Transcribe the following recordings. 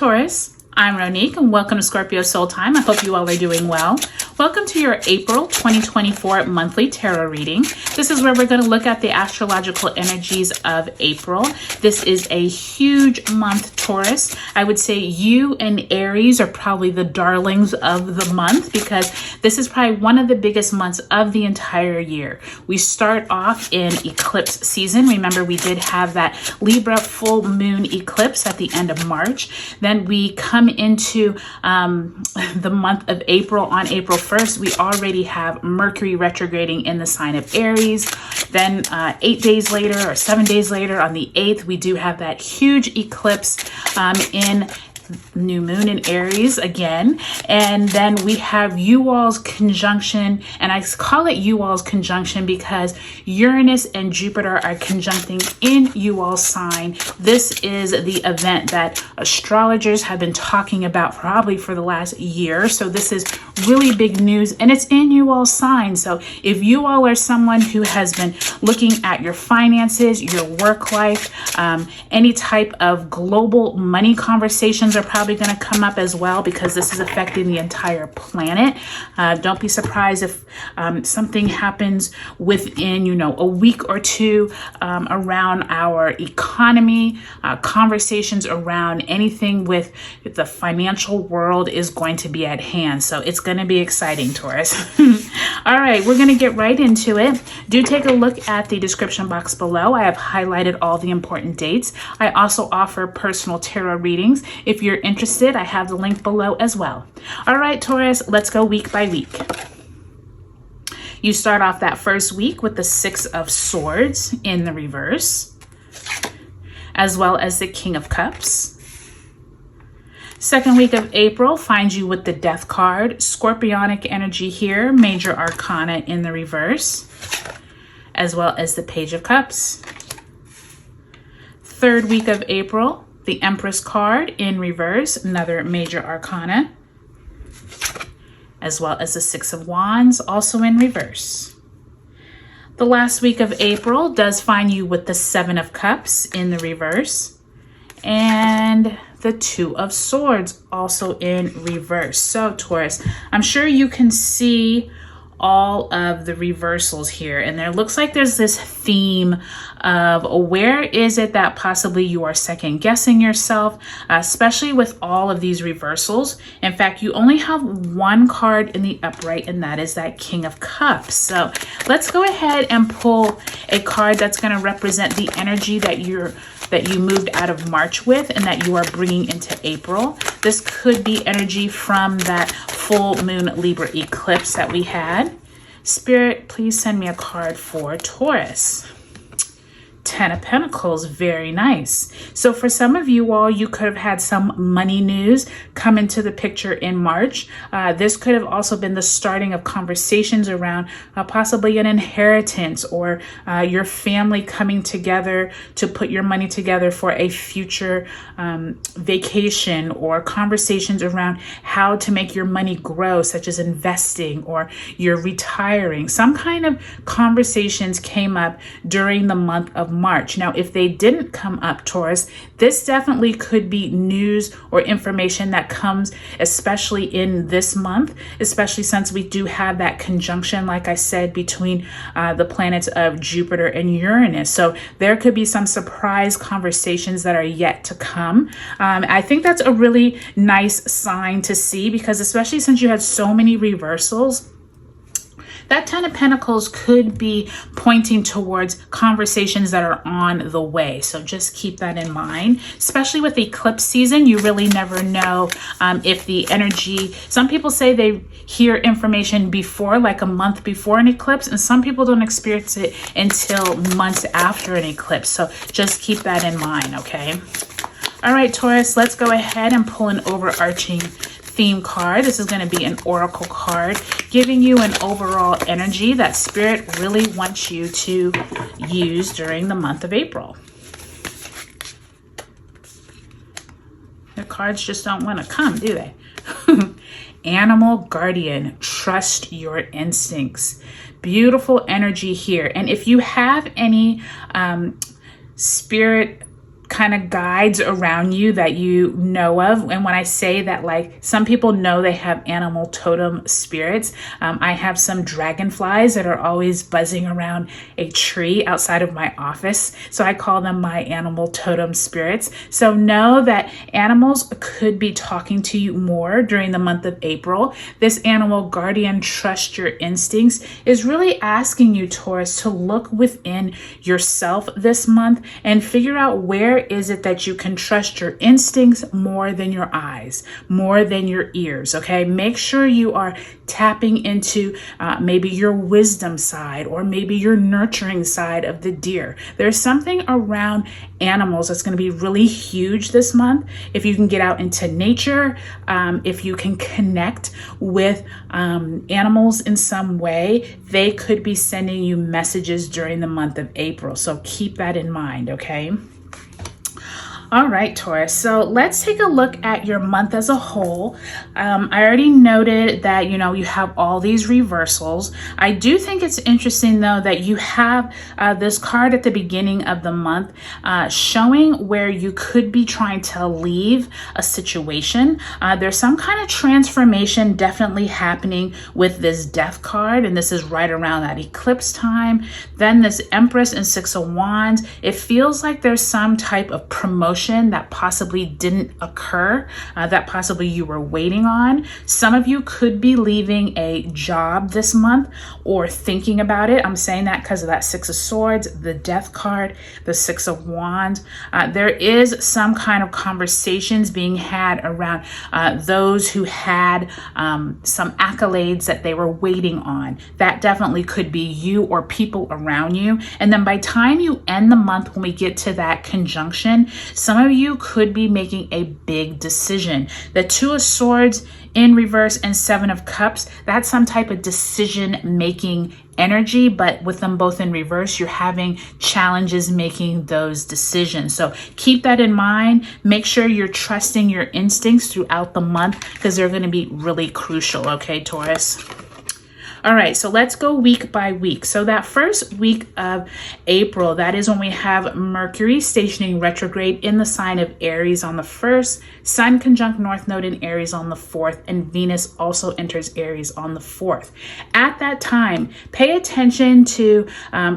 Taurus. I'm Ronique and welcome to Scorpio Soul Time. I hope you all are doing well. Welcome to your April 2024 monthly tarot reading. This is where we're going to look at the astrological energies of April. This is a huge month, Taurus. I would say you and Aries are probably the darlings of the month because this is probably one of the biggest months of the entire year. We start off in eclipse season. Remember, we did have that Libra full moon eclipse at the end of March. Then we come into the month of April. On April 1st, we already have Mercury retrograding in the sign of Aries. Then 8 days later or 7 days later, on the 8th, we do have that huge eclipse in new moon in Aries again. And then we have you-all's conjunction, and I call it you-all's conjunction because Uranus and Jupiter are conjuncting in you-all's sign. This is the event that astrologers have been talking about probably for the last year. So this is really big news, and it's in you-all's sign. So if you all are someone who has been looking at your finances, your work life, any type of global money conversations are probably going to come up as well because this is affecting the entire planet. Don't be surprised if something happens within, a week or two around our economy. Conversations around anything with the financial world is going to be at hand. So it's going to be exciting, Taurus. All right, we're going to get right into it. Do take a look at the description box below. I have highlighted all the important dates. I also offer personal tarot readings. If you're interested, I have the link below as well. All right, Taurus, let's go week by week. You start off that first week with the Six of Swords in the reverse, as well as the King of Cups. Second week of April finds you with the Death card, Scorpionic energy here, Major Arcana in the reverse, as well as the Page of Cups. Third week of April, the Empress card in reverse, another Major Arcana, as well as the Six of Wands, also in reverse. The last week of April does find you with the Seven of Cups in the reverse, and the Two of Swords also in reverse. So Taurus, I'm sure you can see all of the reversals here, and there looks like there's this theme of where is it that possibly you are second guessing yourself, especially with all of these reversals. In fact, you only have one card in the upright, and that is that King of Cups. So let's go ahead and pull a card that's going to represent the energy that you moved out of March with and that you are bringing into April. This could be energy from that full moon Libra eclipse that we had. Spirit, please send me a card for Taurus. Ten of Pentacles, very nice. So for some of you all, you could have had some money news come into the picture in March. This could have also been the starting of conversations around possibly an inheritance or your family coming together to put your money together for a future vacation, or conversations around how to make your money grow, such as investing or you're retiring. Some kind of conversations came up during the month of March. Now, if they didn't come up, Taurus, this definitely could be news or information that comes especially in this month, especially since we do have that conjunction, like I said, between the planets of Jupiter and Uranus. So there could be some surprise conversations that are yet to come. I think that's a really nice sign to see because especially since you had so many reversals, that Ten of Pentacles could be pointing towards conversations that are on the way. So just keep that in mind, especially with eclipse season. You really never know if the energy, some people say they hear information before, like a month before an eclipse, and some people don't experience it until months after an eclipse. So just keep that in mind, okay? All right, Taurus, let's go ahead and pull an overarching theme card. This is going to be an oracle card giving you an overall energy that Spirit really wants you to use during the month of April. The cards just don't want to come, do they? Animal guardian, trust your instincts. Beautiful energy here. And if you have any spirit kind of guides around you that you know of. And when I say that, like, some people know they have animal totem spirits. I have some dragonflies that are always buzzing around a tree outside of my office. So I call them my animal totem spirits. So know that animals could be talking to you more during the month of April. This animal guardian, trust your instincts, is really asking you, Taurus, to look within yourself this month and figure out where is it that you can trust your instincts more than your eyes, more than your ears, okay? Make sure you are tapping into maybe your wisdom side or maybe your nurturing side of the deer. There's something around animals that's going to be really huge this month. If you can get out into nature, if you can connect with animals in some way, they could be sending you messages during the month of April. So keep that in mind, okay? All right, Taurus, so let's take a look at your month as a whole. I already noted that, you know, you have all these reversals. I do think it's interesting, though, that you have this card at the beginning of the month showing where you could be trying to leave a situation. There's some kind of transformation definitely happening with this death card, and this is right around that eclipse time. Then this Empress and Six of Wands. It feels like there's some type of promotion that possibly didn't occur, that possibly you were waiting on. Some of you could be leaving a job this month or thinking about it. I'm saying that because of that Six of Swords, the Death card, the Six of Wands. There is some kind of conversations being had around those who had some accolades that they were waiting on. That definitely could be you or people around you. And then by time you end the month, when we get to that conjunction, some of you could be making a big decision. The Two of Swords in reverse and Seven of Cups, that's some type of decision-making energy, but with them both in reverse, you're having challenges making those decisions. So keep that in mind. Make sure you're trusting your instincts throughout the month because they're going to be really crucial, okay, Taurus? All right, so let's go week by week. So that first week of April, that is when we have Mercury stationing retrograde in the sign of Aries on the 1st, Sun conjunct North Node in Aries on the 4th, and Venus also enters Aries on the 4th. At that time, pay attention to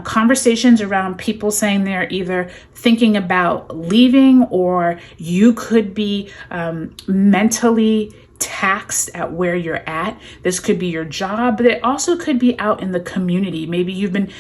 conversations around people saying they're either thinking about leaving, or you could be mentally taxed at where you're at. This could be your job, but it also could be out in the community. Maybe you've been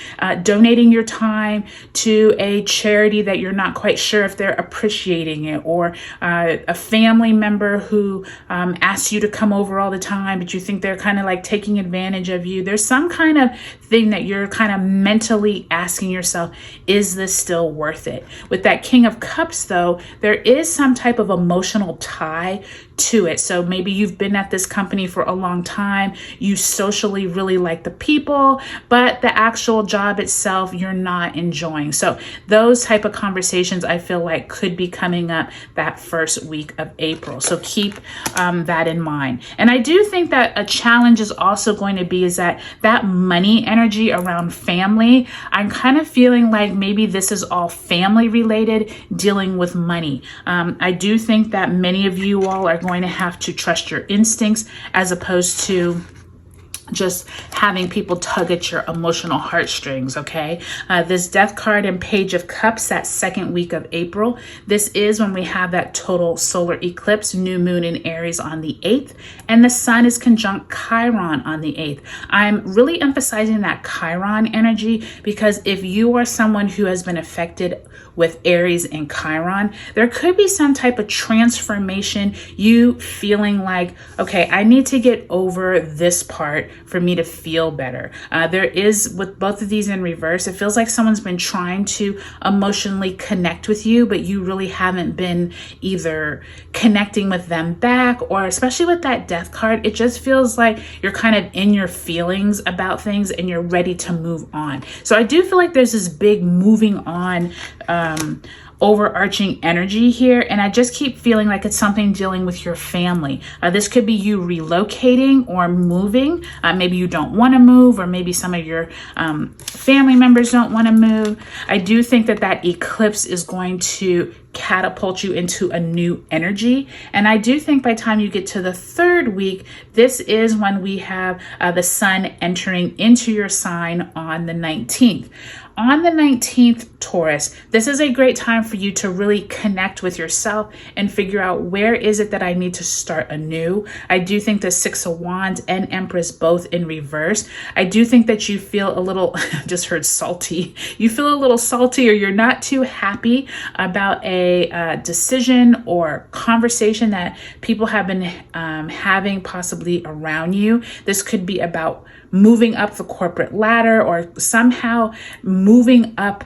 donating your time to a charity that you're not quite sure if they're appreciating it, or a family member who asks you to come over all the time, but you think they're kind of like taking advantage of you. There's some kind of thing that you're kind of mentally asking yourself, is this still worth it? With that King of Cups, though, there is some type of emotional tie to it. So maybe you've been at this company for a long time, you socially really like the people, but the actual job itself you're not enjoying. So those type of conversations I feel like could be coming up that first week of April. So keep that in mind. And I do think that a challenge is also going to be is that money energy around family. I'm kind of feeling like maybe this is all family related, dealing with money. I do think that many of you all are going to have to trust your instincts as opposed to just having people tug at your emotional heartstrings, okay? This Death card and Page of Cups, that second week of April, this is when we have that total solar eclipse, new moon in Aries on the 8th, and the sun is conjunct Chiron on the 8th. I'm really emphasizing that Chiron energy because if you are someone who has been affected with Aries and Chiron, there could be some type of transformation, you feeling like, okay, I need to get over this part for me to feel better. There is, with both of these in reverse, it feels like someone's been trying to emotionally connect with you, but you really haven't been either connecting with them back, or especially with that Death card, it just feels like you're kind of in your feelings about things and you're ready to move on. So I do feel like there's this big moving on overarching energy here, and I just keep feeling like it's something dealing with your family. This could be you relocating or moving. Maybe you don't want to move, or maybe some of your family members don't want to move. I do think that that eclipse is going to catapult you into a new energy, and I do think by the time you get to the third week, this is when we have the sun entering into your sign on the 19th. On the 19th, Taurus, this is a great time for you to really connect with yourself and figure out where is it that I need to start anew. I do think the Six of Wands and Empress both in reverse. I do think that you feel a little, just heard salty. You feel a little salty, or you're not too happy about a decision or conversation that people have been having possibly around you. This could be about moving up the corporate ladder, or somehow moving up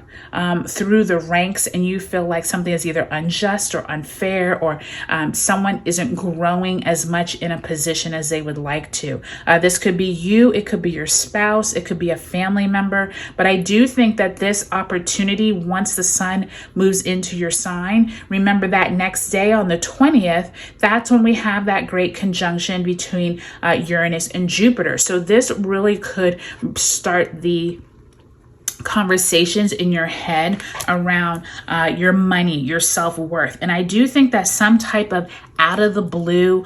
through the ranks, and you feel like something is either unjust or unfair, or someone isn't growing as much in a position as they would like to. This could be you, it could be your spouse, it could be a family member, but I do think that this opportunity, once the sun moves into your sign, remember that next day on the 20th, that's when we have that great conjunction between Uranus and Jupiter. So this really could start the conversations in your head around your money, your self-worth. And I do think that some type of out of the blue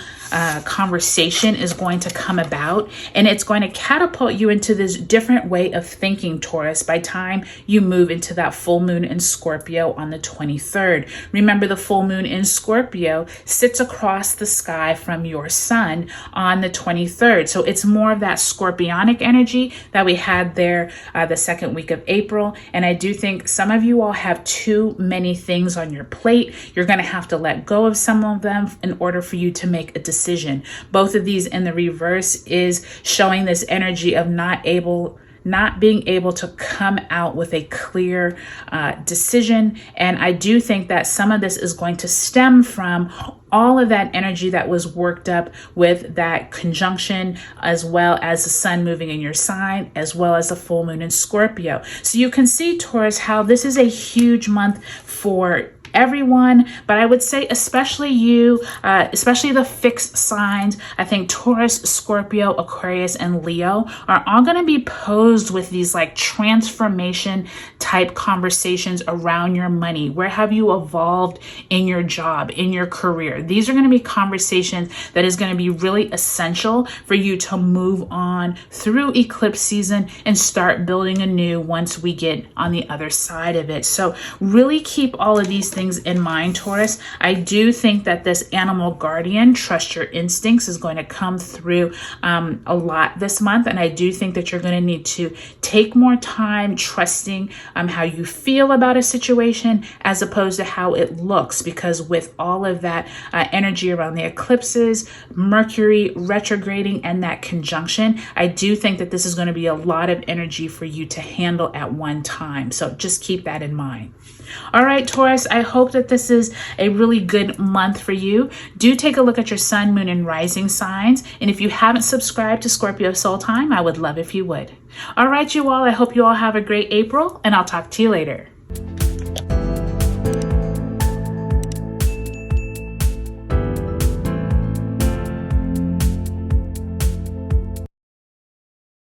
conversation is going to come about, and it's going to catapult you into this different way of thinking, Taurus, by time you move into that full moon in Scorpio on the 23rd. Remember, the full moon in Scorpio sits across the sky from your sun on the 23rd. So it's more of that scorpionic energy that we had there the second week of April. And I do think some of you all have too many things on your plate. You're going to have to let go of some of them in order for you to make a decision. Both of these in the reverse is showing this energy of not being able to come out with a clear decision. And I do think that some of this is going to stem from all of that energy that was worked up with that conjunction, as well as the sun moving in your sign, as well as the full moon in Scorpio. So you can see, Taurus, how this is a huge month for everyone, but I would say especially you, especially the fixed signs. I think Taurus, Scorpio, Aquarius, and Leo are all going to be posed with these like transformation type conversations around your money. Where have you evolved in your job, in your career? These are going to be conversations that is going to be really essential for you to move on through eclipse season and start building anew once we get on the other side of it. So really keep all of these things in mind, Taurus. I do think that this animal guardian, trust your instincts, is going to come through a lot this month. And I do think that you're going to need to take more time trusting how you feel about a situation as opposed to how it looks, because with all of that energy around the eclipses, Mercury retrograding, and that conjunction, I do think that this is going to be a lot of energy for you to handle at one time. So just keep that in mind. All right, Taurus, I hope that this is a really good month for you. Do take a look at your sun, moon, and rising signs. And if you haven't subscribed to Scorpio Soul Time, I would love if you would. All right, you all, I hope you all have a great April, and I'll talk to you later.